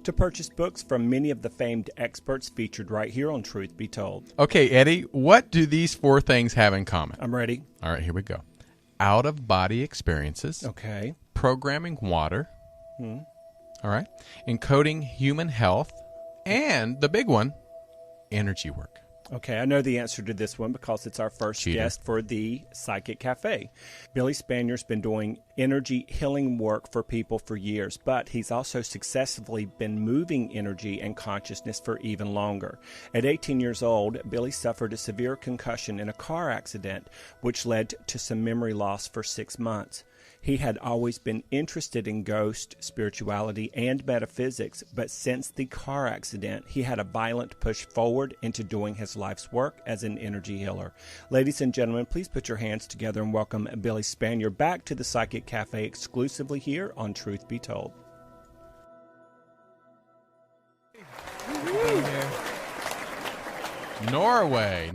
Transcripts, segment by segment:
to purchase books from many of the famed experts featured right here on Truth Be Told. Okay, Eddie, what do these 4 things have in common? I'm ready. All right, here we go. Out-of-body experiences. Okay. Programming water. All right. Encoding human health. And the big one, energy work. Okay, I know the answer to this one because it's our first guest for the Psychic Cafe. Billy Spanier's been doing energy healing work for people for years, but he's also successfully been moving energy and consciousness for even longer. At 18 years old, Billy suffered a severe concussion in a car accident, which led to some memory loss for 6 months. He had always been interested in ghost, spirituality, and metaphysics, but since the car accident, he had a violent push forward into doing his life's work as an energy healer. Ladies and gentlemen, please put your hands together and welcome Billy Spanier back to the Psychic Cafe exclusively here on Truth Be Told. Norway.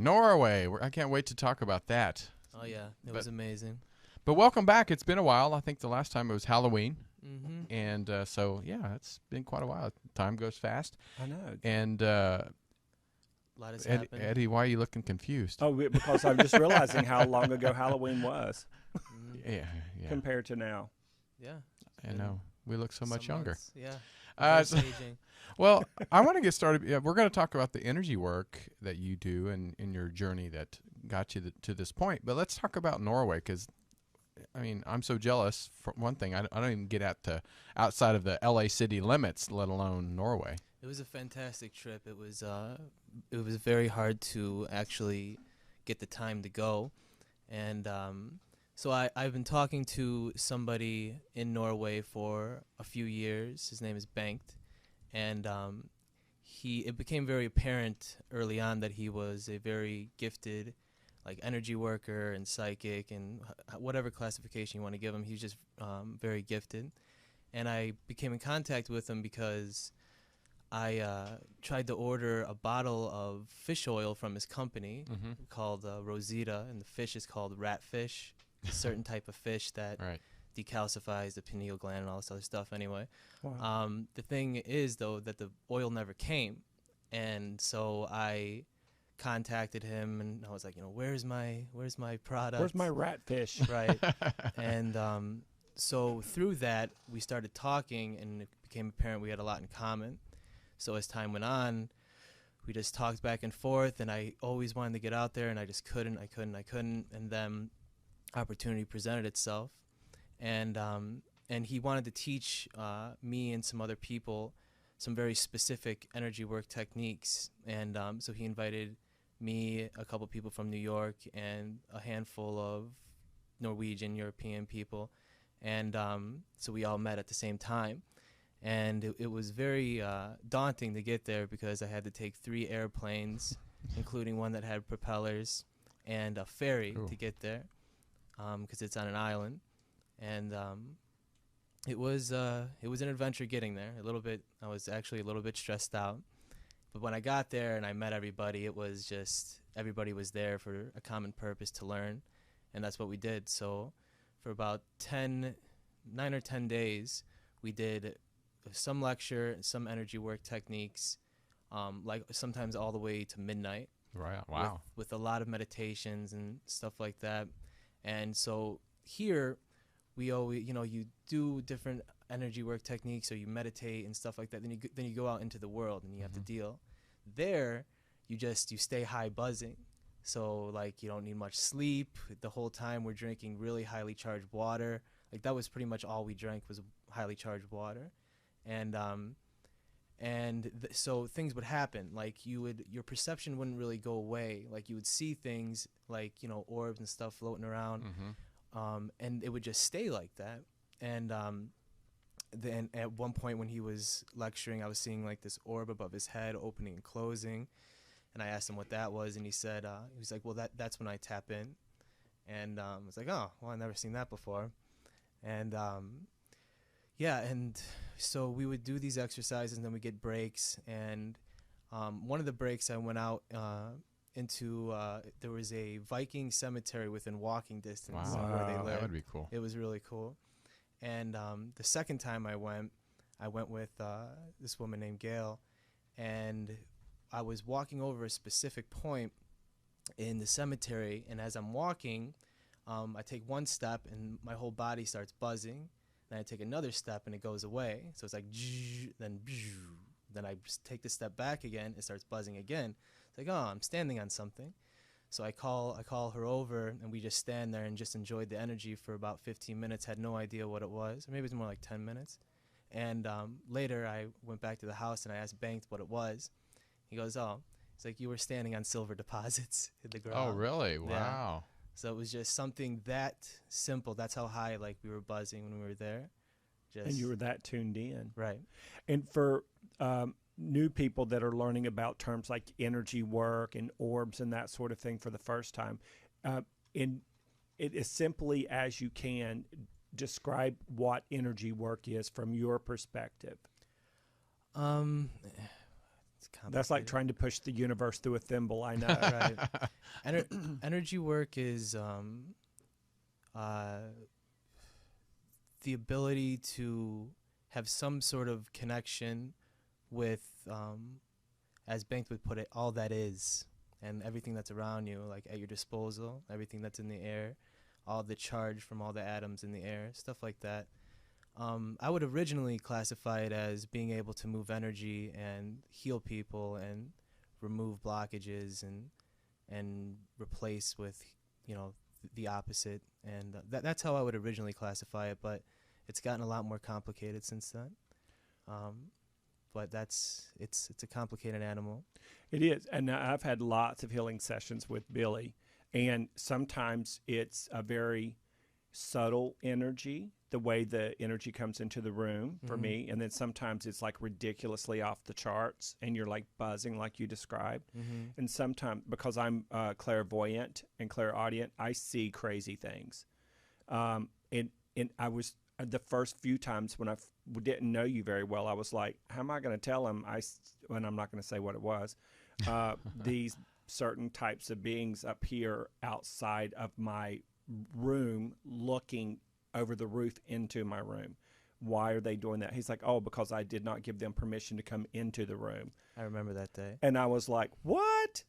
I can't wait to talk about that. Oh, yeah. It was amazing. But welcome back. It's been a while. I think the last time it was Halloween. Mm-hmm. And so, yeah, it's been quite a while. Time goes fast. I know. And A lot has happened. Eddie, why are you looking confused? Oh, because I'm just realizing how long ago Halloween was Yeah. compared to now. Yeah. I know. We look so much younger. Months, yeah. Aging. Well, I want to get started. Yeah, we're going to talk about the energy work that you do and in your journey that got you to this point. But let's talk about Norway because, I mean, I'm so jealous. For one thing, I don't even get outside of the LA city limits, let alone Norway. It was a fantastic trip. It was very hard to actually get the time to go. And so I've been talking to somebody in Norway for a few years. His name is Bengt. And it became very apparent early on that he was a very gifted energy worker and psychic and whatever classification you want to give him. He was just very gifted. And I became in contact with him because I tried to order a bottle of fish oil from his company called Rosita, and the fish is called ratfish, a certain type of fish that decalcifies the pineal gland and all this other stuff anyway. Wow. The thing is, though, that the oil never came. And so I contacted him and I was like, where's my product? Where's my ratfish? Right. And so through that, we started talking and it became apparent we had a lot in common. So as time went on, we just talked back and forth, and I always wanted to get out there, and I just couldn't. And then opportunity presented itself, and he wanted to teach me and some other people some very specific energy work techniques. And so he invited me, a couple people from New York, and a handful of Norwegian, European people. And so we all met at the same time. And it was very daunting to get there because I had to take 3 airplanes, including one that had propellers, and a ferry to get there because it's on an island. And it was an adventure getting there. I was actually a little bit stressed out. But when I got there and I met everybody, it was just everybody was there for a common purpose to learn. And that's what we did. So for about 9 or 10 days, we did some lecture, some energy work techniques, like sometimes all the way to midnight. Right. Wow. With a lot of meditations and stuff like that. And so here we always, you do different energy work techniques, or you meditate and stuff like that. Then you go out into the world and you have to deal. There, you stay high buzzing. So you don't need much sleep. The whole time we're drinking really highly charged water. That was pretty much all we drank was highly charged water. And so things would happen. Your perception wouldn't really go away. You would see things orbs and stuff floating around, and it would just stay like that. And then at one point when he was lecturing, I was seeing this orb above his head opening and closing, and I asked him what that was, and he said, he was like, well, that's when I tap in. And I was like, oh, well, I've never seen that before. And yeah, and so we would do these exercises, and then we get breaks. And one of the breaks I went out into, there was a Viking cemetery within walking distance of where they lived. That would be cool. It was really cool. And the second time I went, I went with this woman named Gail, and I was walking over a specific point in the cemetery, and as I'm walking, I take one step and my whole body starts buzzing, and I take another step and it goes away. So it's like then I just take the step back again, it starts buzzing again. It's like, oh, I'm standing on something. So I call her over, and we just stand there and just enjoyed the energy for about 15 minutes. Had no idea what it was, or maybe it was more like 10 minutes. And later I went back to the house and I asked Banked what it was. He goes, oh, it's like you were standing on silver deposits in the ground. Oh, really? Yeah. Wow. So it was just something that simple. That's how high like we were buzzing when we were there. And you were that tuned in. Right. And for new people that are learning about terms like energy work and orbs and that sort of thing for the first time, in it as simply as you can, describe what energy work is from your perspective. It's That's like trying to push the universe through a thimble, I know. Right. Energy work is the ability to have some sort of connection with, as Banked would put it, all that is, and everything that's around you, like at your disposal, everything that's in the air, all the charge from all the atoms in the air, stuff like that. I would originally classify it as being able to move energy and heal people and remove blockages and replace with, the opposite. And that's how I would originally classify it, but it's gotten a lot more complicated since then. But it's a complicated animal. It is. And I've had lots of healing sessions with Billy, and sometimes it's a very subtle energy, the way the energy comes into the room for me, and then sometimes it's like ridiculously off the charts and you're like buzzing like you described. And sometimes, because I'm clairvoyant and clairaudient, I see crazy things. And I was the first few times when I didn't know you very well, I was like, how am I going to tell him and I'm not going to say what it was, these certain types of beings up here outside of my room looking over the roof into my room. Why are they doing that? He's like, oh, because I did not give them permission to come into the room. I remember that day. And I was like, what?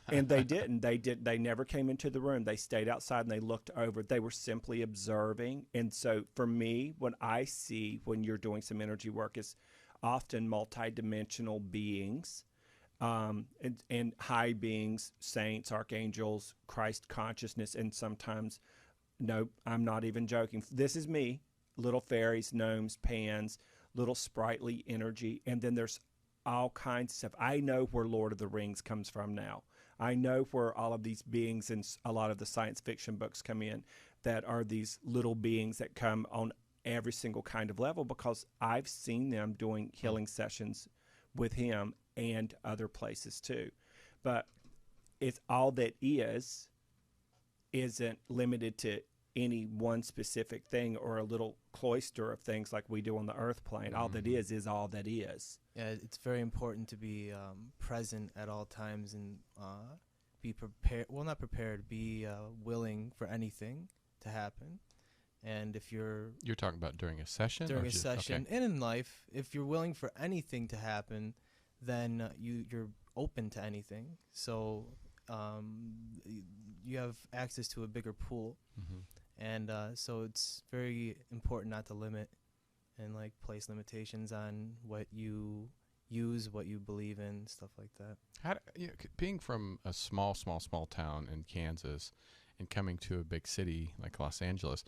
And they didn't. They never came into the room. They stayed outside and they looked over. They were simply observing. And so for me, what I see when you're doing some energy work is often multidimensional beings, and high beings, saints, archangels, Christ consciousness, and sometimes, no, I'm not even joking. This is me. Little fairies, gnomes, pans, little sprightly energy, and then there's all kinds of stuff. I know where Lord of the Rings comes from now. I know where all of these beings and a lot of the science fiction books come in, that are these little beings that come on every single kind of level, because I've seen them doing healing sessions with him and other places too. But it's all that isn't limited to any one specific thing or a little cloister of things like we do on the earth plane. All that is all that is. Yeah, it's very important to be present at all times and be prepared. Well, not prepared, be willing for anything to happen. And if you're talking about during a session? During a session, okay. And in life, if you're willing for anything to happen, then you're open to anything. So you have access to a bigger pool. And so it's very important not to limit and like place limitations on what you use, what you believe in, stuff like that. Being from a small town in Kansas and coming to a big city like Los Angeles,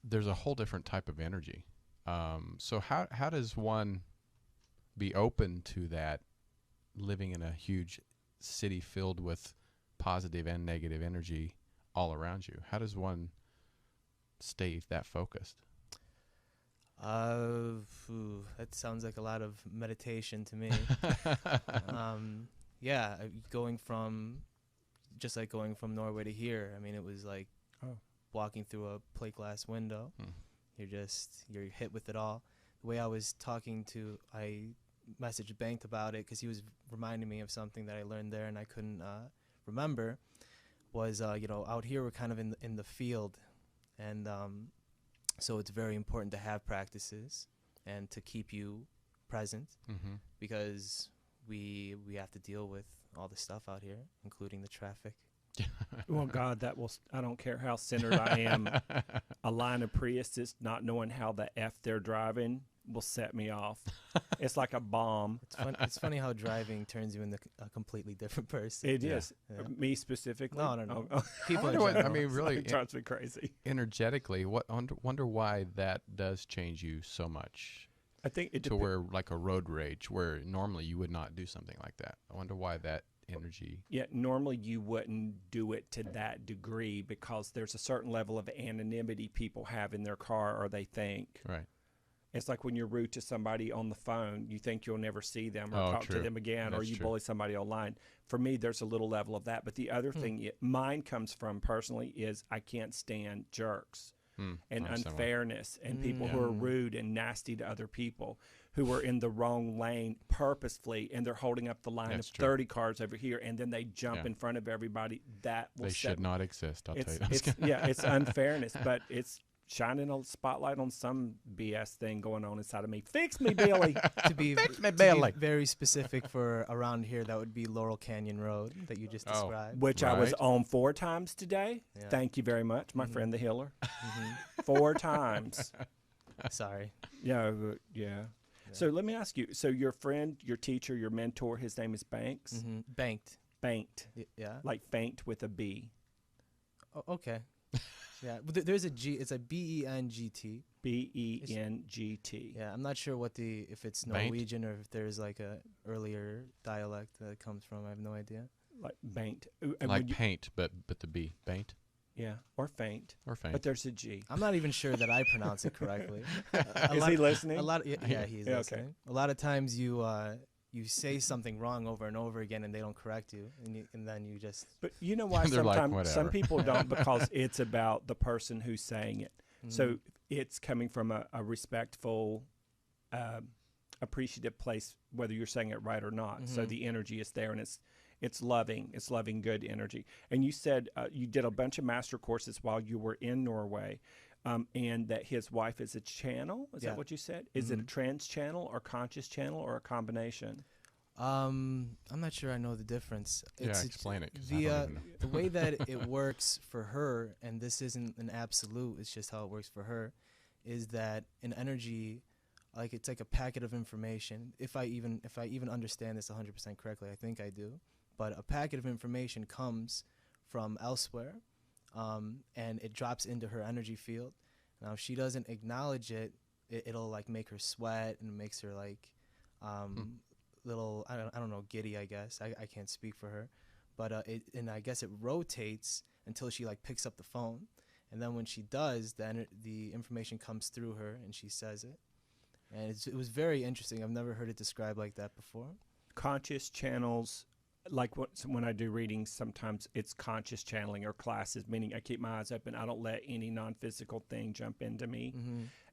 there's a whole different type of energy. So how does one be open to that, living in a huge city filled with positive and negative energy all around you? How does one stay that focused? That sounds like a lot of meditation to me. Going from Norway to here, I mean, it was like walking through a plate glass window. You're hit with it all. The way I messaged Banked about it because he was reminding me of something that I learned there and I couldn't remember, was out here we're kind of in the field, and so it's very important to have practices and to keep you present, because we have to deal with all the stuff out here, including the traffic. Well, God, I don't care how centered I am. A line of Priuses not knowing how the F they're driving will set me off. It's like a bomb. It's funny how driving turns you into a completely different person. It is. Me specifically? No. Oh. People in I general. mean, really, It drives me crazy. energetically, wonder why that does change you so much. I think it to where like a road rage, where normally you would not do something like that. I wonder why that energy. Yeah, normally you wouldn't do it to that degree because there's a certain level of anonymity people have in their car, or they think. Right. It's like when you're rude to somebody on the phone, you think you'll never see them or talk to them again, or you bully somebody online. For me, there's a little level of that. But the other thing mine comes from personally is I can't stand jerks and unfairness and people who are rude and nasty to other people, who are in the wrong lane purposefully, and they're holding up the line of 30 cars over here, and then they jump in front of everybody. That will should not exist. I'll tell you. It's unfairness, but it's shining a spotlight on some BS thing going on inside of me. Fix me, Billy. To be very specific for around here, that would be Laurel Canyon Road that you just described. Which I was on 4 times today. Yeah. Thank you very much, my friend the healer. 4 times. Sorry. Yeah. So let me ask you. So your friend, your teacher, your mentor, his name is Banks? Banked. Yeah. Like faint with a B. Oh, okay. Yeah, but there's a G. It's a B-E-N-G-T. B-E-N-G-T. Yeah, I'm not sure if it's Norwegian or if there's like a earlier dialect that it comes from. I have no idea. Like baint. Like paint, but the B. Baint. Yeah, or faint. But there's a G. I'm not even sure that I pronounce it correctly. Is he listening? He's listening. Okay. A lot of times you say something wrong over and over again, and they don't correct you, and then you just. But you know why sometimes some people don't, because it's about the person who's saying it. So it's coming from a respectful, appreciative place, whether you're saying it right or not. So the energy is there, and it's loving. It's loving, good energy. And you said you did a bunch of master courses while you were in Norway. And that his wife is a channel? Is that what you said? Is it a trance channel or conscious channel or a combination? I'm not sure I know the difference. Explain it. The way that it works for her, and this isn't an absolute, it's just how it works for her, is that an energy, like it's like a packet of information. If I even understand this 100% correctly, I think I do. But a packet of information comes from elsewhere. And it drops into her energy field. Now, if she doesn't acknowledge it, it'll like make her sweat, and it makes her like little, I don't know, giddy, I guess. I can't speak for her, but and I guess it rotates until she like picks up the phone, and then when she does, then the information comes through her and she says it, and it was very interesting. I've never heard it described like that before. Conscious channels. Like when I do readings, sometimes it's conscious channeling or classes, meaning I keep my eyes open. I don't let any non-physical thing jump into me.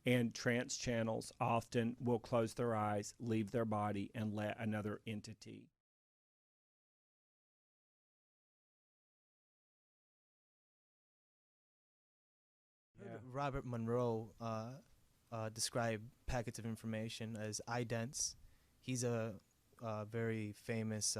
And trance channels often will close their eyes, leave their body, and let another entity. Robert Monroe described packets of information as idents. He's a very famous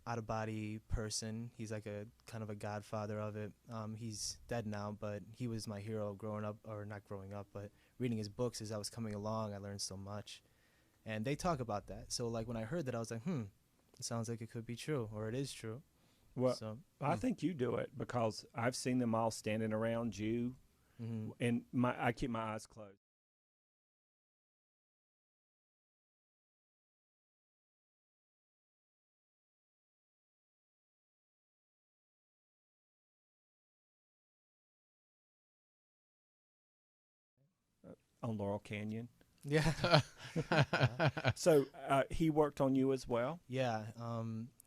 out-of-body person. He's like a kind of a godfather of it. He's dead now, but he was my hero growing up, or not growing up, but reading his books as I was coming along. I learned so much. And they talk about that. So like when I heard that, I was like, it sounds like it could be true, or it is true. Well, I think you do it, because I've seen them all standing around you, and I keep my eyes closed. On Laurel Canyon. Yeah. So he worked on you as well? Yeah.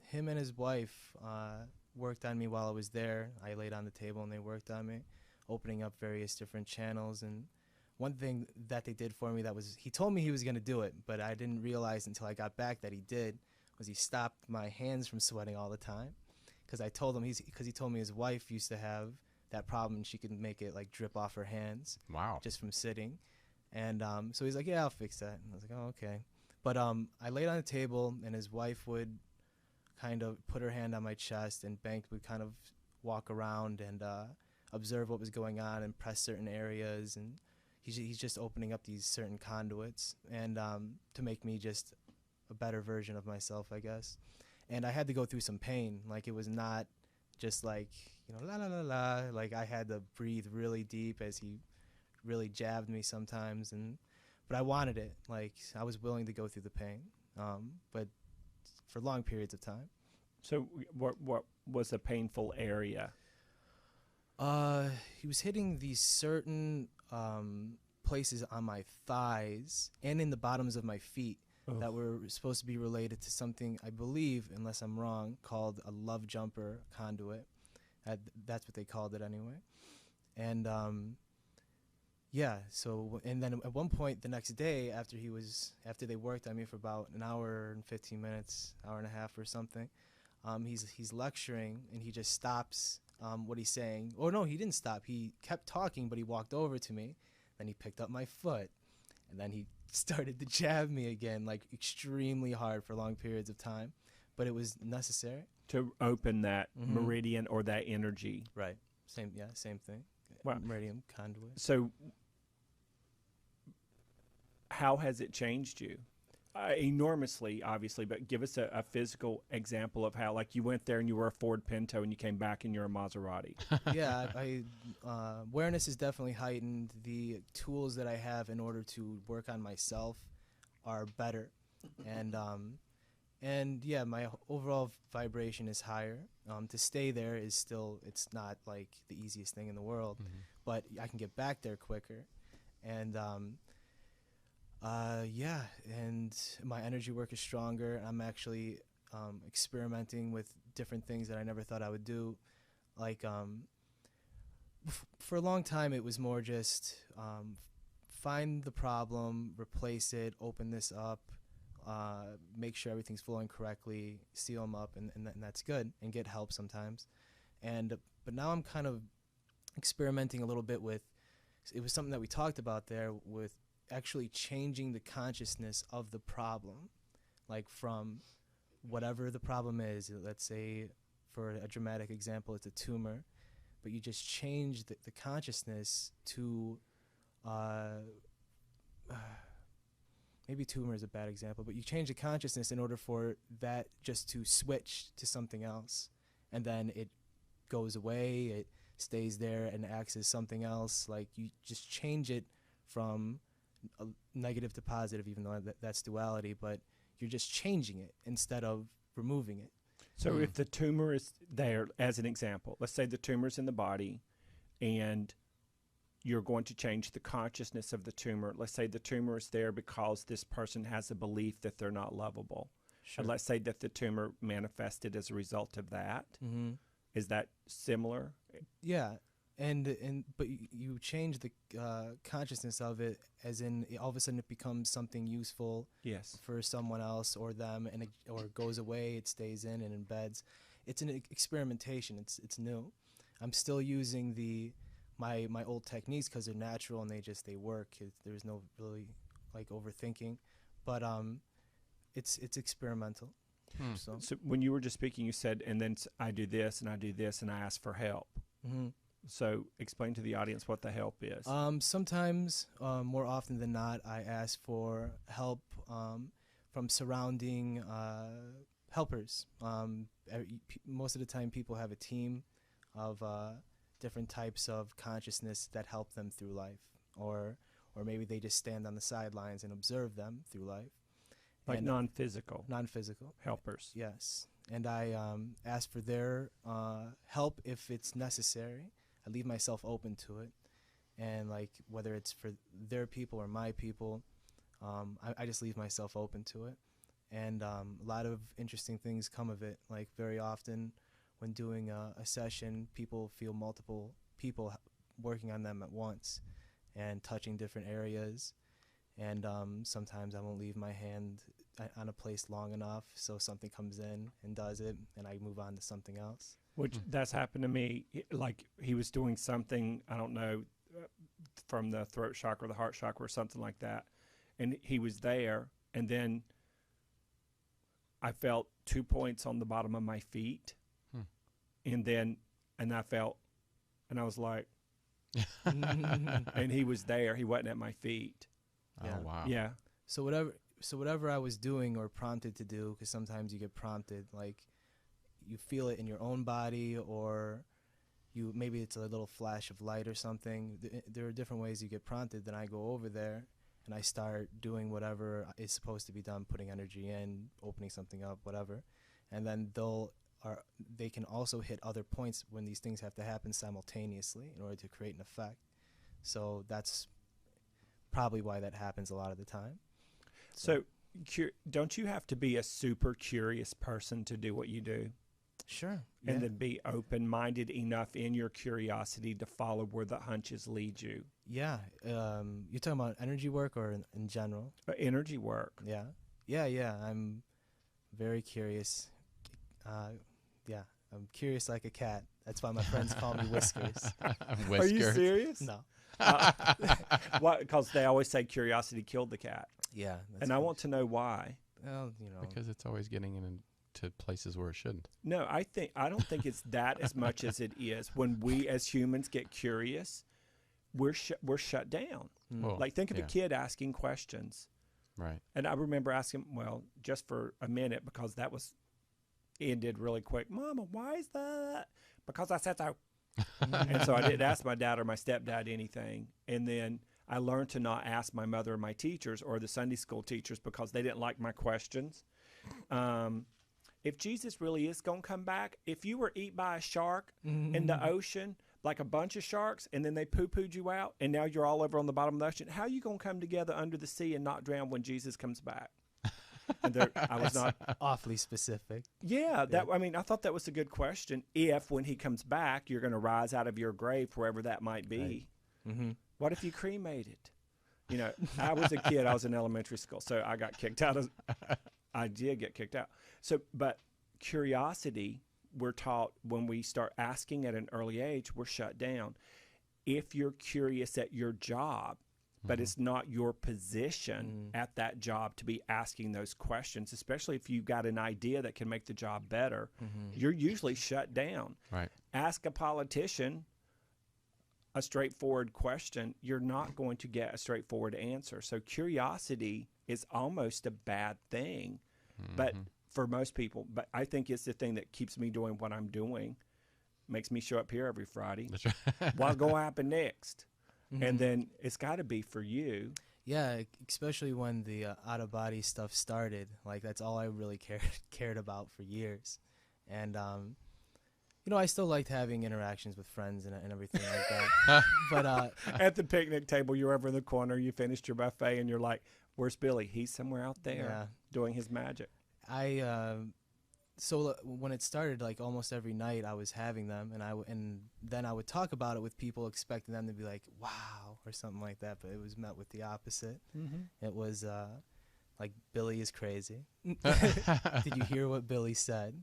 Him and his wife worked on me while I was there. I laid on the table and they worked on me, opening up various different channels. And one thing that they did for me he told me he was going to do it, but I didn't realize until I got back that he did, was he stopped my hands from sweating all the time. Because I told him, because he told me his wife used to have that problem, and she could make it like drip off her hands. Wow. Just from sitting. And so he's like, yeah, I'll fix that. And I was like, oh, okay. But I laid on the table, and his wife would kind of put her hand on my chest, and Bank would kind of walk around and observe what was going on and press certain areas. And he's just opening up these certain conduits and to make me just a better version of myself, I guess. And I had to go through some pain. Like, it was not just like, la la la la. Like, I had to breathe really deep as he really jabbed me sometimes, but I wanted it. Like, I was willing to go through the pain, but for long periods of time. So what was a painful area? He was hitting these certain places on my thighs and in the bottoms of my feet that were supposed to be related to something, I believe, unless I'm wrong, called a love jumper conduit. That's what they called it anyway. And yeah, so, and then at one point the next day, after they worked on me for about an hour and 15 minutes, hour and a half or something, he's lecturing, and he just stops what he's saying. Oh no, he didn't stop. He kept talking, but he walked over to me. Then he picked up my foot, and then he started to jab me again, like extremely hard for long periods of time. But it was necessary to open that meridian or that energy. Right. Same thing. Wow. Meridian conduit. So how has it changed you? Enormously, obviously, but give us a physical example of how, like, you went there and you were a Ford Pinto and you came back and you're a Maserati. Yeah, awareness is definitely heightened. The tools that I have in order to work on myself are better. And yeah, my overall vibration is higher. To stay there is still, it's not like the easiest thing in the world, but I can get back there quicker. And yeah, and my energy work is stronger. I'm actually experimenting with different things that I never thought I would do. Like, for a long time, it was more just find the problem, replace it, open this up, make sure everything's flowing correctly, seal them up, and that's good, and get help sometimes. But now I'm kind of experimenting a little bit with, it was something that we talked about there, with actually changing the consciousness of the problem, like from whatever the problem is. Let's say, for a dramatic example, it's a tumor, but you just change the consciousness to maybe tumor is a bad example, but you change the consciousness in order for that just to switch to something else, and then it goes away, it stays there and acts as something else. Like, you just change it from negative to positive, even though that's duality, but you're just changing it instead of removing it. So if the tumor is there, as an example, let's say the tumor's in the body, and you're going to change the consciousness of the tumor. Let's say the tumor is there because this person has a belief that they're not lovable. Sure. And let's say that the tumor manifested as a result of that. Is that similar? Yeah. But you change the consciousness of it, as in all of a sudden it becomes something useful for someone else or them, or it goes away, it stays in and embeds. It's an experimentation. It's new. I'm still using my old techniques because they're natural and they work. There's no really like overthinking, but it's experimental. So when you were just speaking, you said, and then I do this and I do this and I ask for help. So explain to the audience what the help is. Sometimes, more often than not, I ask for help from surrounding helpers. Most of the time, people have a team of different types of consciousness that help them through life, or maybe they just stand on the sidelines and observe them through life. Like non-physical helpers. Yes. And I ask for their help if it's necessary. I leave myself open to it. And like, whether it's for their people or my people, I just leave myself open to it. And a lot of interesting things come of it. Like, very often when doing a session, people feel multiple people working on them at once and touching different areas. And sometimes I won't leave my hand on a place long enough, so something comes in and does it, and I move on to something else. Which that's happened to me. Like, he was doing something, I don't know, from the throat chakra, the heart chakra, or something like that. And he was there, and then I felt 2 points on the bottom of my feet, and I felt, and I was like, and he was there. He wasn't at my feet. Yeah. Oh wow. Yeah. So whatever I was doing or prompted to do, because sometimes you get prompted, like you feel it in your own body, or maybe it's a little flash of light or something. There are different ways you get prompted. Then I go over there and I start doing whatever is supposed to be done, putting energy in, opening something up, whatever. And then they can also hit other points when these things have to happen simultaneously in order to create an effect. So that's probably why that happens a lot of the time. So don't you have to be a super curious person to do what you do? Sure. And then be open-minded enough in your curiosity to follow where the hunches lead you. Yeah. You're talking about energy work or in general? Energy work. Yeah. Yeah. I'm very curious. I'm curious like a cat. That's why my friends call me Whiskers. Are you serious? No. Why? Because they always say curiosity killed the cat. Yeah. And I want to know why. Well, Because it's always getting into places where it shouldn't. No, I don't think it's that as much as it is. When we as humans get curious, we're shut down. Well, Like think of a kid asking questions. Right. And I remember asking, well, just for a minute, because that was ended really quick. Mama, why is that? Because I said so. And so I didn't ask my dad or my stepdad anything. And then I learned to not ask my mother or my teachers or the Sunday school teachers because they didn't like my questions. If Jesus really is going to come back, if you were eaten by a shark in the ocean, like a bunch of sharks, and then they poo-pooed you out, and now you're all over on the bottom of the ocean, how are you going to come together under the sea and not drown when Jesus comes back? And I was not awfully specific. Yeah, I mean, I thought that was a good question. If when he comes back, you're going to rise out of your grave, wherever that might be. Right. Mm-hmm. What if you cremated? You know, I was a kid. I was in elementary school, so I got kicked out. I did get kicked out. So, but curiosity, we're taught when we start asking at an early age, we're shut down. If you're curious at your job, but it's not your position at that job to be asking those questions, especially if you've got an idea that can make the job better, you're usually shut down. Right. Ask a politician a straightforward question, you're not going to get a straightforward answer. So curiosity is almost a bad thing, but for most people, but I think it's the thing that keeps me doing what I'm doing, makes me show up here every Friday. That's right. What's going to happen next? And then it's got to be for you. Yeah, especially when the out-of-body stuff started. Like, that's all I really cared about for years. And, I still liked having interactions with friends and everything like that. But at the picnic table, you're over in the corner, you finished your buffet, and you're like, where's Billy? He's somewhere out there doing his magic. So when it started, like almost every night I was having them, and then I would talk about it with people, expecting them to be like, wow, or something like that, but it was met with the opposite. It was like, Billy is crazy. Did you hear what Billy said?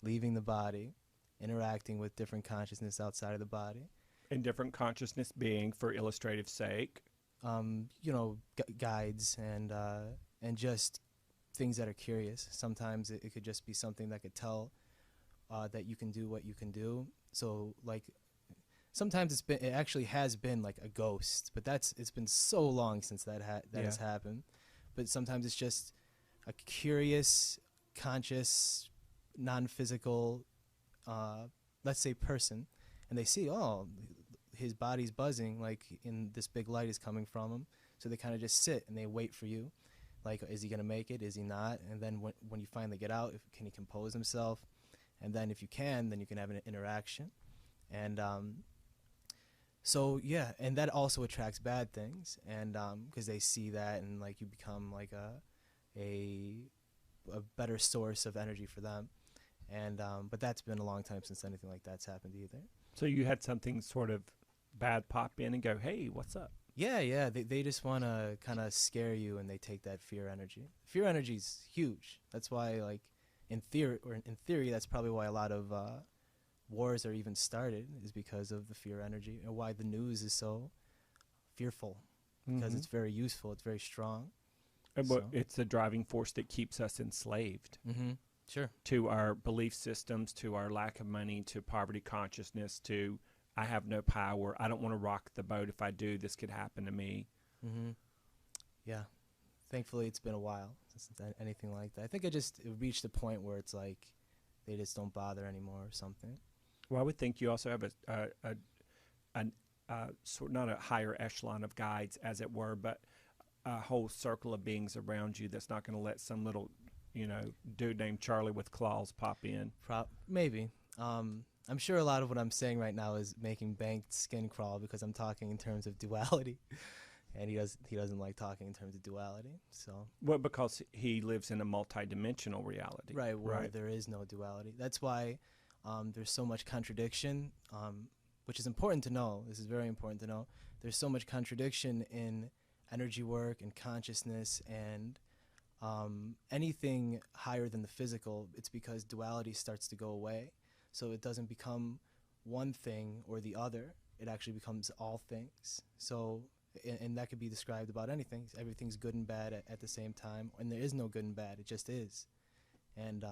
Leaving the body, interacting with different consciousness outside of the body. And different consciousness being, for illustrative sake? Guides and just things that are curious. Sometimes it could just be something that could tell that you can do what you can do. So like sometimes it actually has been like a ghost, but it's been so long since that has happened. But sometimes it's just a curious, conscious, non-physical, let's say person, and they see, oh, his body's buzzing, like in this big light is coming from him. So they kind of just sit and they wait for you. Like, is he going to make it? Is he not? And then when you finally get out, can he compose himself? And then if you can, then you can have an interaction. And and that also attracts bad things. And because they see that, and like you become like a better source of energy for them. And but that's been a long time since anything like that's happened either. So you had something sort of bad pop in and go, hey, what's up? Yeah. They just want to kind of scare you, and they take that fear energy. Fear energy is huge. That's why, like, in theory, that's probably why a lot of wars are even started, is because of the fear energy, and why the news is so fearful because it's very useful. It's very strong. But it's a driving force that keeps us enslaved. Sure. To our belief systems, to our lack of money, to poverty consciousness, to I have no power. I don't want to rock the boat. If I do, this could happen to me. Yeah. Thankfully, it's been a while since anything like that. I think it reached a point where it's like they just don't bother anymore or something. Well, I would think you also have a sort not a higher echelon of guides, as it were, but a whole circle of beings around you that's not going to let some little, dude named Charlie with claws pop in. Maybe. I'm sure a lot of what I'm saying right now is making Banked skin crawl because I'm talking in terms of duality, and he doesn't like talking in terms of duality. So well, because he lives in a multidimensional reality, right? Where there is no duality. That's why there's so much contradiction, which is important to know. This is very important to know. There's so much contradiction in energy work and consciousness and anything higher than the physical. It's because duality starts to go away. So it doesn't become one thing or the other. It actually becomes all things. So, and that could be described about anything. Everything's good and bad at the same time. And there is no good and bad. It just is. And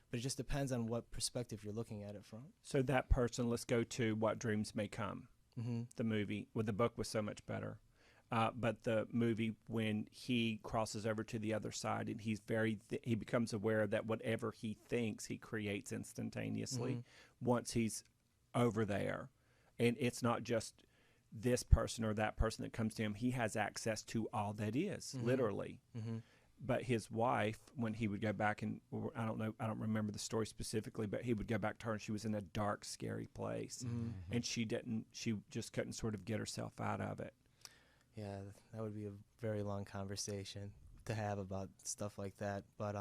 but it just depends on what perspective you're looking at it from. So that person, let's go to What Dreams May Come, the movie. Well, the book was so much better. But the movie, when he crosses over to the other side and he becomes aware that whatever he thinks, he creates instantaneously once he's over there. And it's not just this person or that person that comes to him. He has access to all that is, literally. But his wife, when he would go back and I don't remember the story specifically, but he would go back to her and she was in a dark, scary place. And she just couldn't sort of get herself out of it. Yeah, that would be a very long conversation to have about stuff like that. But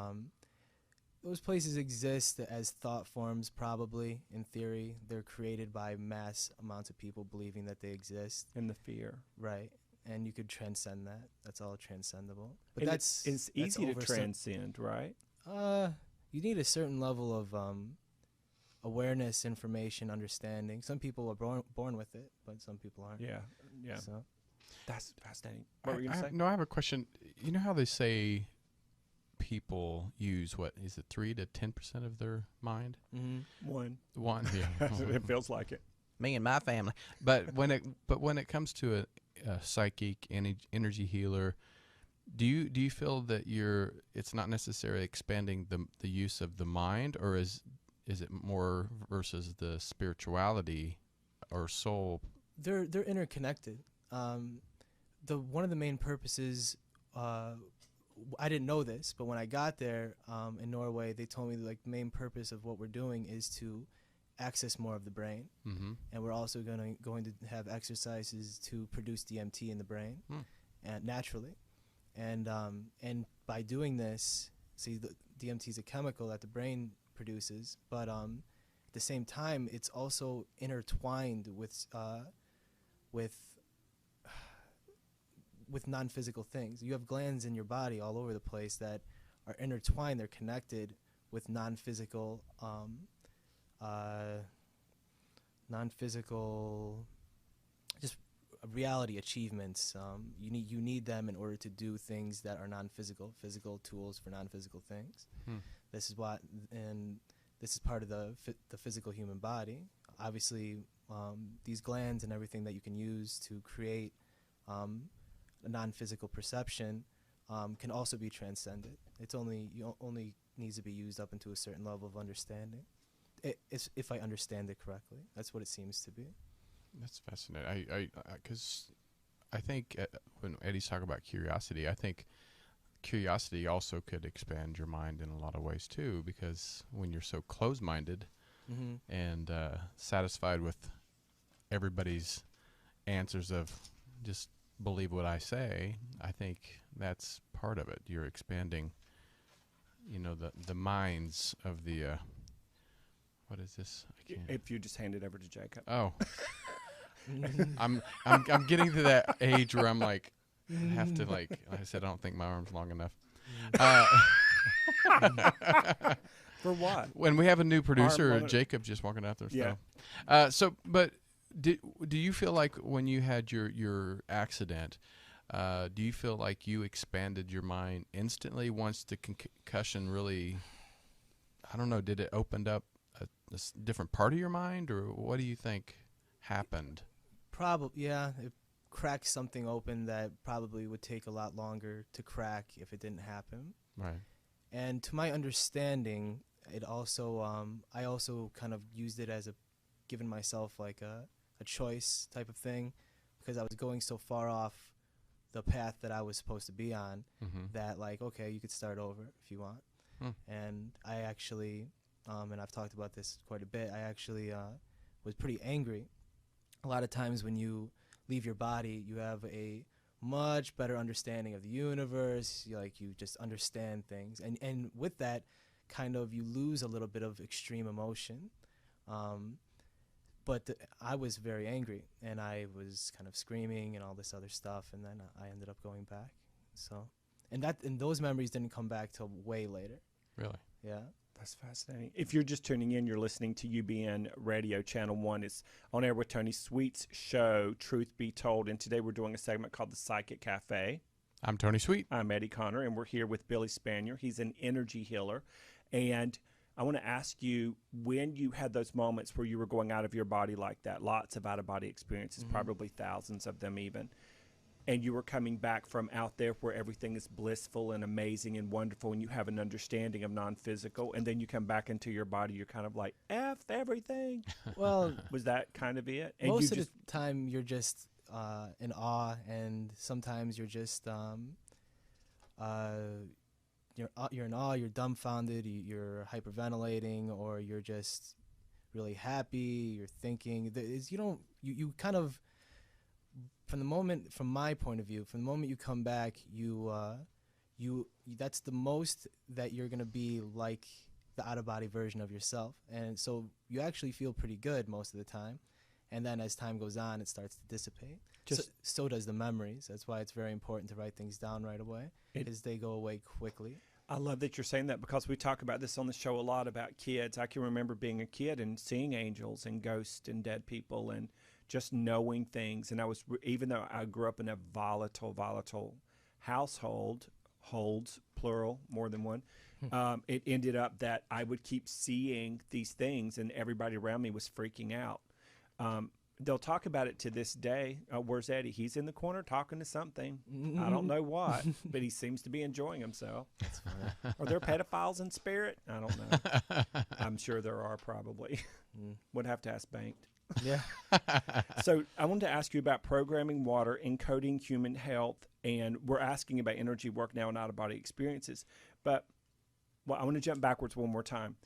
those places exist as thought forms, probably, in theory. They're created by mass amounts of people believing that they exist. And the fear. Right. And you could transcend that. That's all transcendable. But and it's easy to transcend, right? You need a certain level of awareness, information, understanding. Some people are born with it, but some people aren't. Yeah. So. That's fascinating. What were you going to say? No, I have a question. You know how they say people use, 3 to 10% of their mind? One, yeah. It feels like it. Me and my family. But when it comes to a psychic energy healer, do you feel that it's not necessarily expanding the use of the mind, or is it more versus the spirituality or soul? They're interconnected. One of the main purposes, I didn't know this, but when I got there in Norway, they told me the main purpose of what we're doing is to access more of the brain, and we're also going to have exercises to produce DMT in the brain, and naturally, and by doing this, see, the DMT is a chemical that the brain produces, but at the same time, it's also intertwined with non-physical things. You have glands in your body all over the place that are intertwined. They're connected with non-physical just reality achievements. You need them in order to do things that are non-physical, physical tools for non-physical things. This is part of the physical human body. Obviously, these glands and everything that you can use to create a non-physical perception can also be transcended. You only needs to be used up into a certain level of understanding. If I understand it correctly, that's what it seems to be. That's fascinating. Because I think when Eddie's talking about curiosity, I think curiosity also could expand your mind in a lot of ways too. Because when you're so closed-minded and satisfied with everybody's answers of just believe what I say, I think that's part of it. You're expanding, the minds of the. What is this? If you just hand it over to Jacob. Oh, I'm getting to that age where I'm like, I have to like I said, I don't think my arm's long enough. For what? When we have a new producer, Jacob just walking out there. Yeah. But do you feel like when you had your accident, do you feel like you expanded your mind instantly once the concussion really, I don't know, did it open up a different part of your mind, or what do you think happened? Probably, yeah. It cracked something open that probably would take a lot longer to crack if it didn't happen. Right. And to my understanding, it also, I also kind of used it as giving myself like a choice type of thing, because I was going so far off the path that I was supposed to be on, that like, okay, you could start over if you want. And I actually, and I've talked about this quite a bit, I actually was pretty angry. A lot of times when you leave your body, you have a much better understanding of the universe. You just understand things, and with that, kind of you lose a little bit of extreme emotion. But I was very angry, and I was kind of screaming and all this other stuff, and then I ended up going back. So, and those memories didn't come back till way later. Really? Yeah. That's fascinating. If you're just tuning in, you're listening to UBN Radio Channel 1. It's on air with Tony Sweet's show, Truth Be Told. And today we're doing a segment called The Psychic Cafe. I'm Tony Sweet. I'm Eddie Connor, and we're here with Billy Spanier. He's an energy healer. And I want to ask you, when you had those moments where you were going out of your body like that, lots of out-of-body experiences, probably thousands of them even, and you were coming back from out there where everything is blissful and amazing and wonderful, and you have an understanding of non-physical, and then you come back into your body, you're kind of like, F everything. Well, was that kind of it? And most of the time you're just in awe, and sometimes you're just you're in awe, you're dumbfounded, you're hyperventilating, or you're just really happy, you're thinking. You kind of, from my point of view, from the moment you come back, that's the most that you're going to be like the out-of-body version of yourself. And so you actually feel pretty good most of the time. And then as time goes on, it starts to dissipate. So does the memories. That's why it's very important to write things down right away, because they go away quickly. I love that you're saying that, because we talk about this on the show a lot about kids. I can remember being a kid and seeing angels and ghosts and dead people and just knowing things. And even though I grew up in a volatile household, holds, plural, more than one, it ended up that I would keep seeing these things, and everybody around me was freaking out. They'll talk about it to this day. Where's Eddie? He's in the corner talking to something. I don't know what, but he seems to be enjoying himself. That's funny. Are there pedophiles in spirit? I don't know. I'm sure there are, probably. Would have to ask Banked. Yeah. So I wanted to ask you about programming water, encoding human health, and we're asking about energy work now and out-of-body experiences. But I want to jump backwards one more time.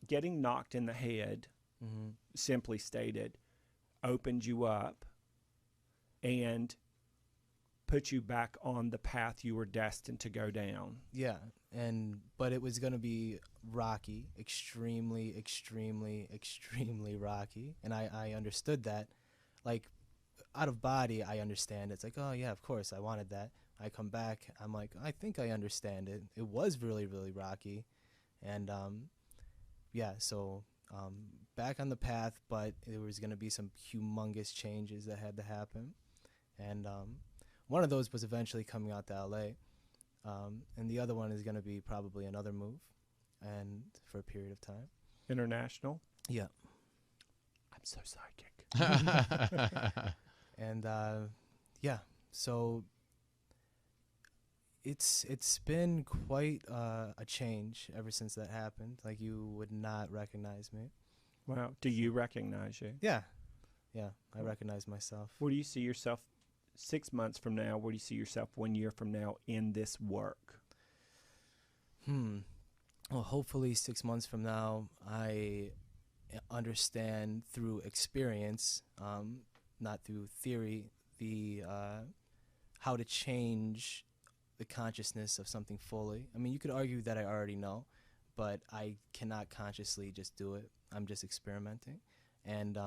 Getting knocked in the head, simply stated, opened you up and put you back on the path you were destined to go down. Yeah, but it was going to be rocky, extremely rocky, and I understood that. Like, out of body, I understand. It's like, oh yeah, of course, I wanted that. I come back, I'm like, I think I understand it. It was really rocky, and so back on the path, but there was going to be some humongous changes that had to happen, and one of those was eventually coming out to LA, and the other one is going to be probably another move, and for a period of time. International? Yeah. I'm so psychic. And so it's been quite a change ever since that happened. Like, you would not recognize me. Wow. Do you recognize you? Yeah, I recognize myself. Where do you see yourself 6 months from now? Where do you see yourself 1 year from now in this work? Well, hopefully 6 months from now, I understand through experience, not through theory, the how to change the consciousness of something fully. I mean, you could argue that I already know, but I cannot consciously just do it. I'm just experimenting, and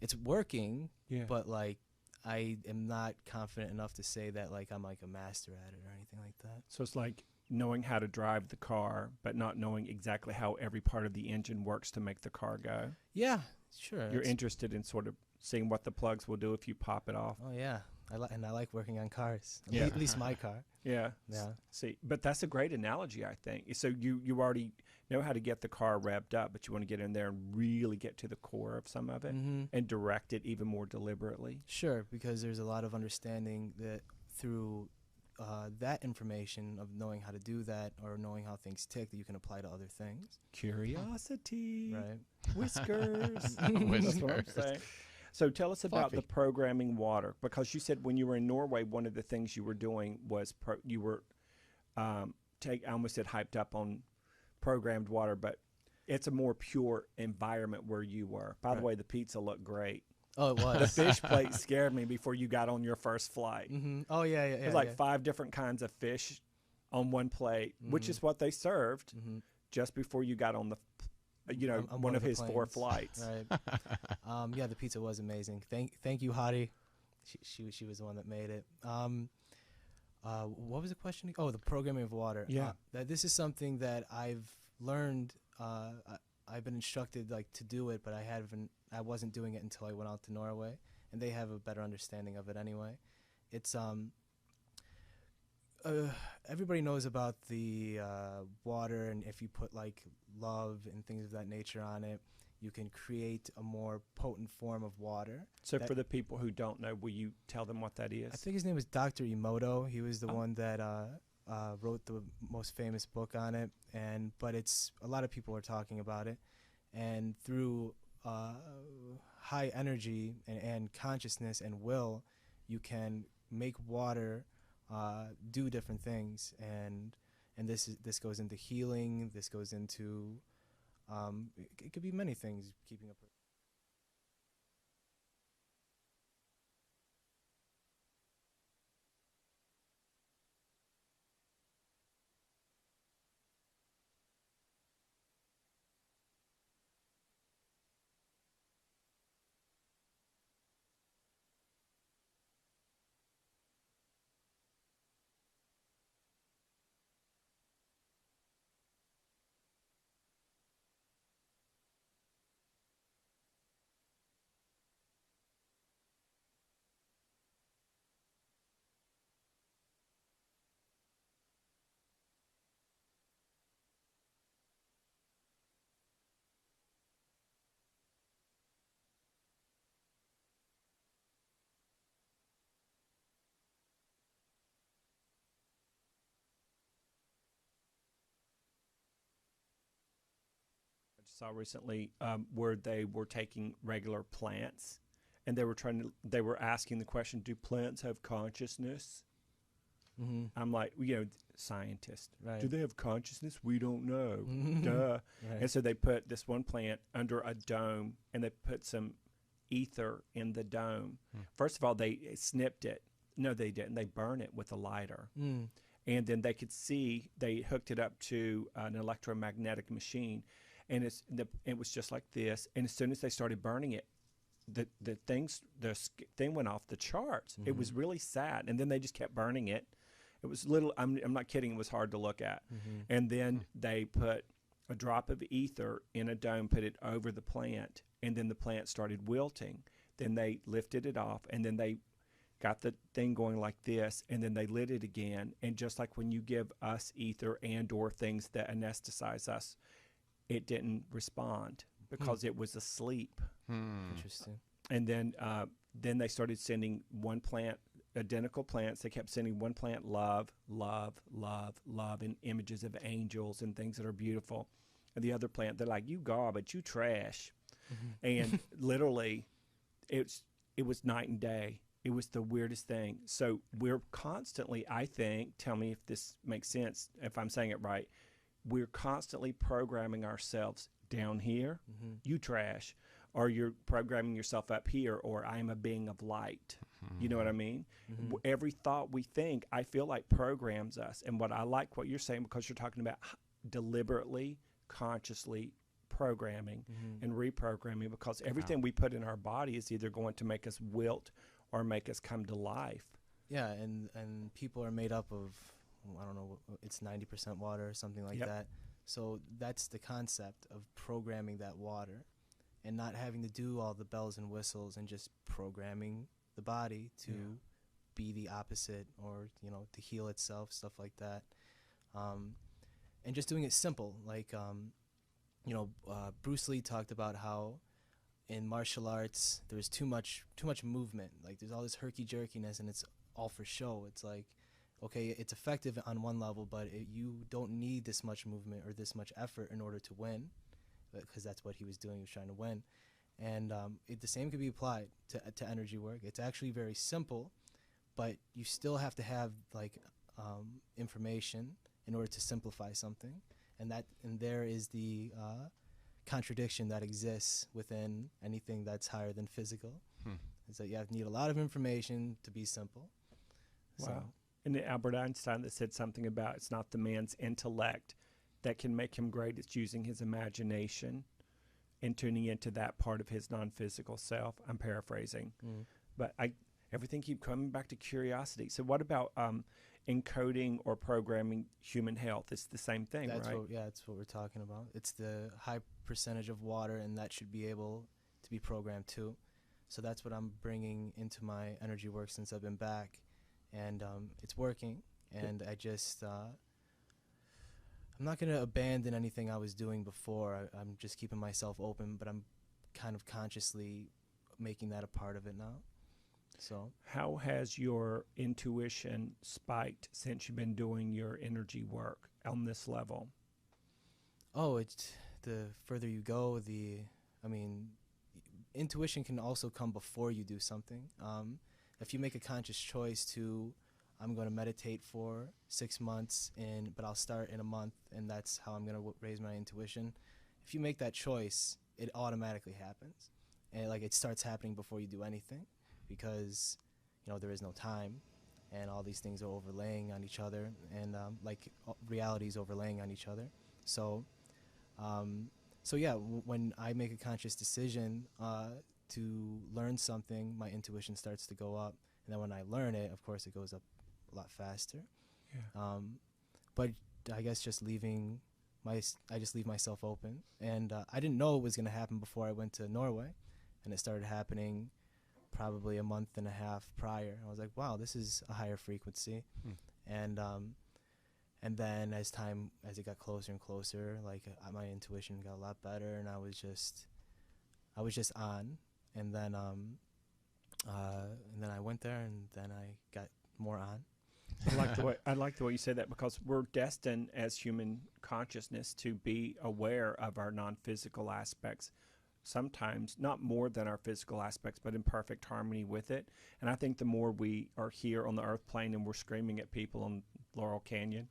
it's working. Yeah. But like, I am not confident enough to say that like I'm like a master at it or anything like that. So it's like knowing how to drive the car, but not knowing exactly how every part of the engine works to make the car go. Yeah, sure. You're interested in sort of seeing what the plugs will do if you pop it off. Oh yeah, I like working on cars. Yeah. At least my car. Yeah. Yeah. See, but that's a great analogy, I think. So you already know how to get the car revved up, but you want to get in there and really get to the core of some of it and direct it even more deliberately. Sure, because there's a lot of understanding that through that information of knowing how to do that or knowing how things tick that you can apply to other things. Curiosity. Right. Whiskers. That's what I'm saying. So tell us about the programming water, because you said when you were in Norway, one of the things you were doing was you were I almost said hyped up on programmed water, but it's a more pure environment where you were. By the way, the pizza looked great. Oh, it was. The fish plate scared me before you got on your first flight. Oh, yeah. It was like 5 different kinds of fish on one plate, which is what they served just before you got on the, one of his planes. 4 flights. Right. Yeah, the pizza was amazing. Thank you, Hottie. She was the one that made it. What was the question? Oh, the programming of water. Yeah. This is something that I've learned. I've been instructed to do it, but I wasn't doing it until I went out to Norway, and they have a better understanding of it anyway. It's everybody knows about the water, and if you put love and things of that nature on it, you can create a more potent form of water. So for the people who don't know, will you tell them what that is? I think his name was Dr. Emoto. He was the one that wrote the most famous book on it, but it's a lot of people are talking about it, and through high energy and consciousness and will, you can make water do different things, and this goes into healing. This goes into it could be many things. Keeping up. Saw recently where they were taking regular plants and they were asking the question, do plants have consciousness? I'm like, scientist, right. Do they have consciousness? We don't know. Duh. Right. And so they put this one plant under a dome and they put some ether in the dome. First of all, they snipped it. No, they didn't. They burned it with a lighter. And then they could see, they hooked it up to an electromagnetic machine. And it was just like this. And as soon as they started burning it, the thing went off the charts. It was really sad. And then they just kept burning it. It was I'm not kidding, it was hard to look at. And then they put a drop of ether in a dome, put it over the plant, and then the plant started wilting. Then they lifted it off, and then they got the thing going like this, and then they lit it again. And just like when you give us ether and or things that anesthetize us, it didn't respond because it was asleep. Interesting. And then they started sending one plant, identical plants. They kept sending one plant love, love, love, love, and images of angels and things that are beautiful. And the other plant, they're like, you garbage, you trash. And literally, it was night and day. It was the weirdest thing. So we're constantly, I think, tell me if this makes sense, if I'm saying it right, we're constantly programming ourselves down here, you trash, or you're programming yourself up here, or I am a being of light. You know what I mean? Every thought we think, I feel like programs us. And what I like what you're saying, because you're talking about deliberately, consciously programming and reprogramming, because everything we put in our body is either going to make us wilt or make us come to life. Yeah, and people are made up of I don't know, it's 90% water or something like that. So that's the concept of programming that water and not having to do all the bells and whistles and just programming the body to be the opposite or, to heal itself, stuff like that. And just doing it simple. Like, Bruce Lee talked about how in martial arts there's too much movement. Like there's all this herky-jerkiness and it's all for show. It's like, okay, it's effective on one level, but you don't need this much movement or this much effort in order to win, because that's what he was doing. He was trying to win. And the same can be applied to energy work. It's actually very simple, but you still have to have information in order to simplify something. And there is the contradiction that exists within anything that's higher than physical. Is that you need a lot of information to be simple. Wow. So, and Albert Einstein that said something about it's not the man's intellect that can make him great. It's using his imagination and tuning into that part of his non-physical self. I'm paraphrasing. But everything keeps coming back to curiosity. So what about encoding or programming human health? It's the same thing, right? That's what we're talking about. It's the high percentage of water, and that should be able to be programmed too. So that's what I'm bringing into my energy work since I've been back. And it's working, and I just I'm not going to abandon anything I was doing before. I'm just keeping myself open, but I'm kind of consciously making that a part of it now. So how has your intuition spiked since you've been doing your energy work on this level? Oh, it's the further you go, intuition can also come before you do something. If you make a conscious choice to, I'm going to meditate for 6 months, but I'll start in a month, and that's how I'm going to raise my intuition. If you make that choice, it automatically happens. And it starts happening before you do anything, because, there is no time, and all these things are overlaying on each other, and reality is overlaying on each other. So, when I make a conscious decision to learn something, my intuition starts to go up, and then when I learn it, of course, it goes up a lot faster. But I guess I just leave myself open, and I didn't know it was going to happen before I went to Norway, and it started happening probably a month and a half prior. I was like, wow, this is a higher frequency. And then as it got closer and closer, my intuition got a lot better, and I was just on. And then I went there, and then I got more on. I like the way you say that, because we're destined as human consciousness to be aware of our non-physical aspects. Sometimes not more than our physical aspects, but in perfect harmony with it. And I think the more we are here on the earth plane and we're screaming at people on Laurel Canyon,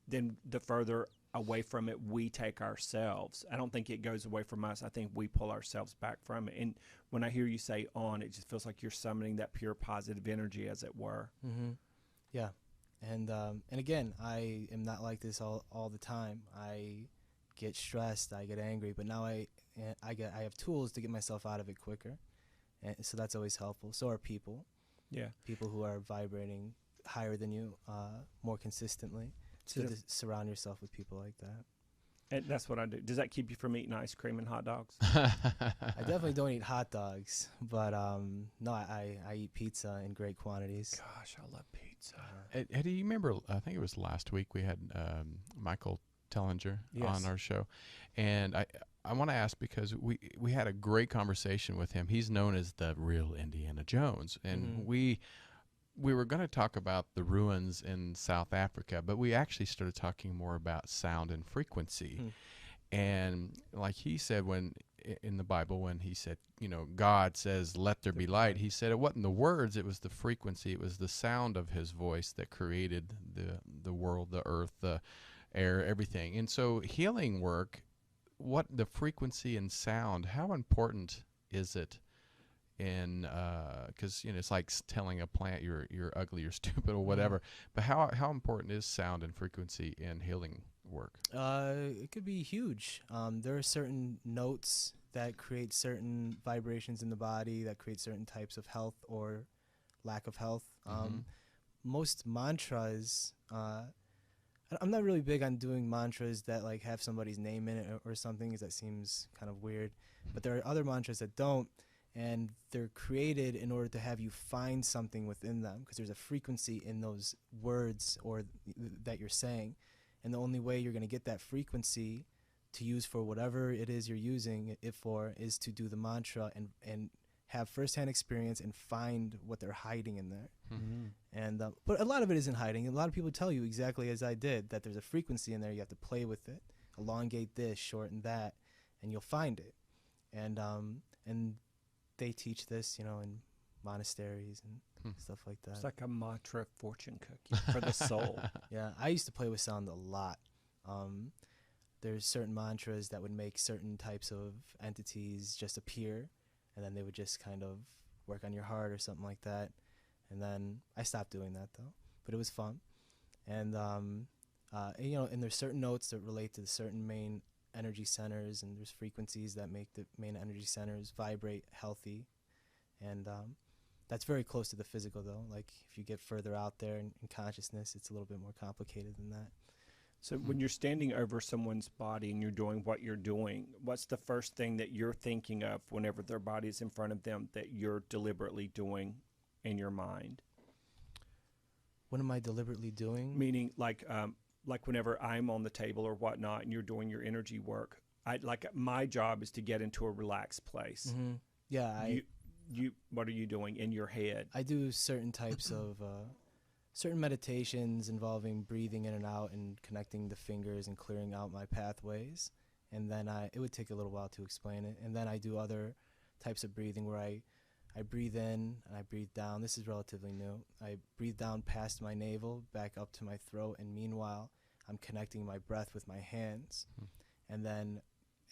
then the further away from it we take ourselves. I don't think it goes away from us. I think we pull ourselves back from it. And when I hear you say on, it just feels like you're summoning that pure positive energy, as it were. Yeah. And again, I am not like this all the time. I get stressed, I get angry, but now I have tools to get myself out of it quicker, and so that's always helpful. So are people. People who are vibrating higher than you more consistently. It's good to surround yourself with people like that. And that's what I do. Does that keep you from eating ice cream and hot dogs? I definitely don't eat hot dogs, but no, I eat pizza in great quantities. Gosh, I love pizza. Do you remember, I think it was last week, we had Michael Tellinger on our show, and I want to ask, because we had a great conversation with him. He's known as the real Indiana Jones, and we were going to talk about the ruins in South Africa, but we actually started talking more about sound and frequency. And like he said, when in the Bible, when he said, God says, let there be light, he said it wasn't the words, it was the frequency, it was the sound of his voice that created the world, the earth, the air, everything. And so healing work, what the frequency and sound, how important is it in, because it's like telling a plant you're ugly, you're stupid, or whatever, but how important is sound and frequency in healing work? It could be huge. There are certain notes that create certain vibrations in the body, that create certain types of health or lack of health. most mantras, I'm not really big on doing mantras that like have somebody's name in it or something, because that seems kind of weird. But there are other mantras that don't, and they're created in order to have you find something within them, because there's a frequency in those words or that you're saying, and the only way you're going to get that frequency to use for whatever it is you're using it for is to do the mantra and have firsthand experience and find what they're hiding in there. Mm-hmm. And but a lot of it isn't hiding. A lot of people tell you exactly as I did, that there's a frequency in there. You have to play with it, elongate this, shorten that, and you'll find it. And they teach this, you know, in monasteries and stuff like that. It's like a mantra fortune cookie for the soul. Yeah, I used to play with sound a lot. There's certain mantras that would make certain types of entities just appear, and then they would just kind of work on your heart or something like that. And then I stopped doing that though, but it was fun. And you know, and there's certain notes that relate to the certain main energy centers, and there's frequencies that make the main energy centers vibrate healthy. And that's very close to the physical though. Like if you get further out there in consciousness, it's a little bit more complicated than that. So when you're standing over someone's body and you're doing what you're doing, what's the first thing that you're thinking of whenever their body is in front of them that you're deliberately doing in your mind? What am I deliberately doing? Meaning like whenever I'm on the table or whatnot and you're doing your energy work, my job is to get into a relaxed place. Mm-hmm. Yeah. What are you doing in your head? I do certain types of certain meditations involving breathing in and out and connecting the fingers and clearing out my pathways. And then it would take a little while to explain it. And then I do other types of breathing where I breathe in and I breathe down. This is relatively new. I breathe down past my navel, back up to my throat, and meanwhile, I'm connecting my breath with my hands. And then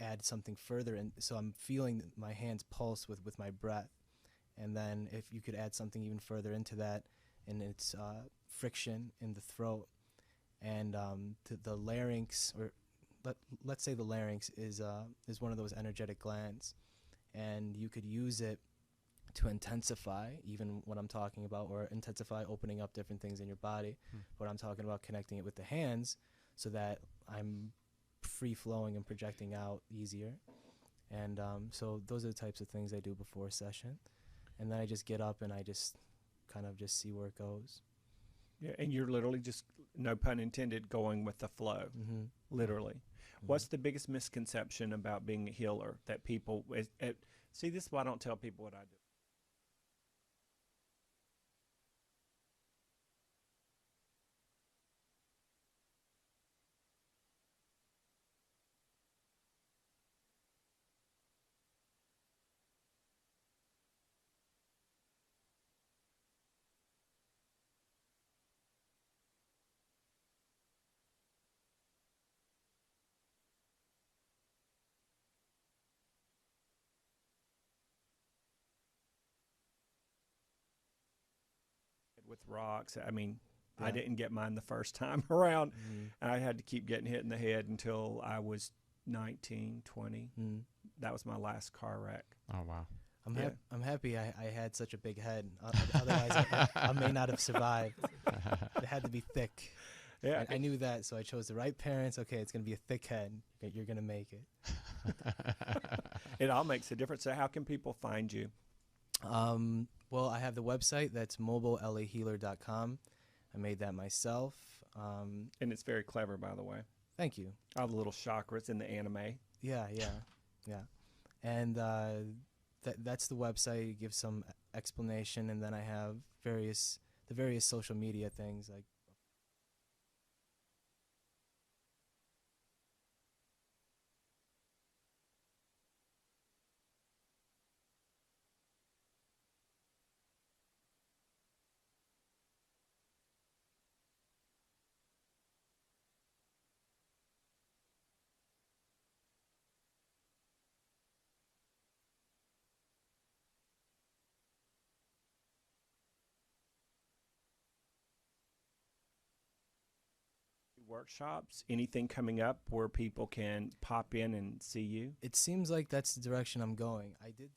add something further, and so I'm feeling my hands pulse with my breath. And then if you could add something even further into that, and it's friction in the throat, and the larynx, or let's say the larynx is one of those energetic glands, and you could use it to intensify even what I'm talking about, or intensify opening up different things in your body. But I'm talking about connecting it with the hands so that I'm free flowing and projecting out easier. And so those are the types of things I do before a session. And then I just get up and I just kind of just see where it goes. Yeah, and you're literally just, no pun intended, going with the flow, literally. What's the biggest misconception about being a healer that people, see, this is why I don't tell people what I do. With rocks, I mean, yeah. I didn't get mine the first time around, and I had to keep getting hit in the head until I was 19, 20. That was my last car wreck. Oh, wow. I'm happy I had such a big head. Otherwise, I may not have survived. It had to be thick. Yeah, I knew that, so I chose the right parents. Okay, it's going to be a thick head. You're going to make it. It all makes a difference. So how can people find you? Well, I have the website. That's mobilelahealer.com. I made that myself. And it's very clever, by the way. Thank you. All the little chakras in the anime. Yeah. And that's the website. It gives some explanation, and then I have the various social media things like. Workshops, anything coming up where people can pop in and see you? It seems like that's the direction I'm going. I did.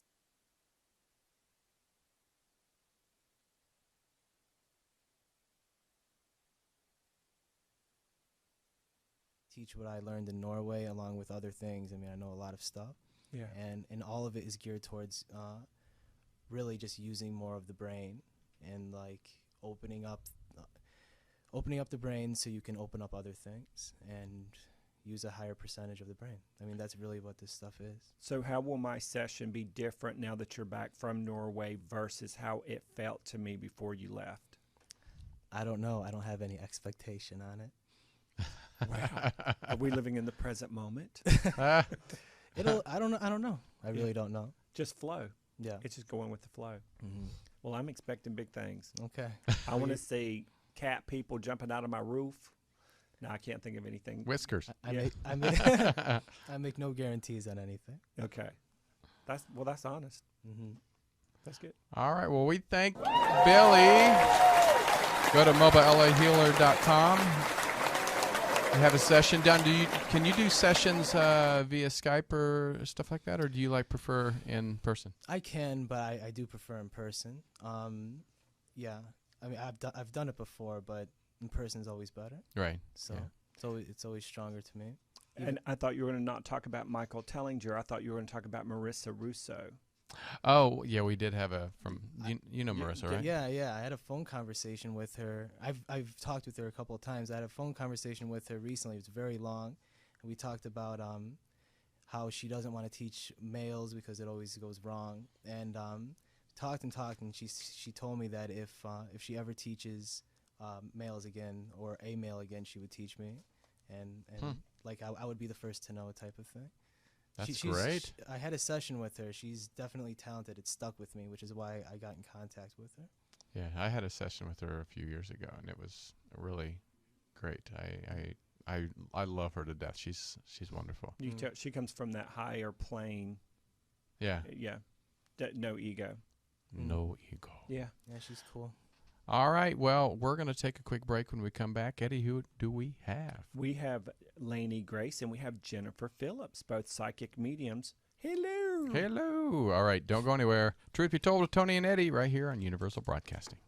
teach what I learned in Norway along with other things. I mean, I know a lot of stuff. Yeah. And all of it is geared towards really just using more of the brain and like opening up the brain so you can open up other things and use a higher percentage of the brain. I mean, that's really what this stuff is. So how will my session be different now that you're back from Norway versus how it felt to me before you left? I don't know. I don't have any expectation on it. Wow. Are we living in the present moment? I don't know. I really don't know. Just flow. Yeah. It's just going with the flow. Mm-hmm. Well, I'm expecting big things. Okay. I want to see cat people jumping out of my roof. No, I can't think of anything. Whiskers. I make no guarantees on anything. Okay. That's honest. Mm-hmm. That's good. All right. Well, we thank Billy. Go to mobilehealer.com. You have a session done. Can you do sessions via Skype or stuff like that, or do you prefer in person? I can, but I do prefer in person. Yeah. I mean, I've done it before, but in person is always better. Right. So yeah. it's always stronger to me. And I thought you were going to not talk about Michael Tellinger. I thought you were going to talk about Marissa Russo. Oh, yeah, we did have you know Marissa, right? Yeah. I had a phone conversation with her. I've talked with her a couple of times. I had a phone conversation with her recently. It was very long. And we talked about how she doesn't want to teach males because it always goes wrong. And talked, and she told me that if she ever teaches males again or a male again, she would teach me. And I would be the first to know type of thing. That's great. I had a session with her. She's definitely talented. It stuck with me, which is why I got in contact with her. Yeah, I had a session with her a few years ago, and it was really great. I love her to death. She's wonderful. She comes from that higher plane. Yeah. Yeah. No ego. No ego. Yeah. Yeah, she's cool. All right. Well, we're going to take a quick break. When we come back, Eddie, who do we have? We have Lainey Grace and we have Jennifer Phillips, both psychic mediums. Hello. Hello. All right. Don't go anywhere. Truth Be Told with Tony and Eddie right here on Universal Broadcasting.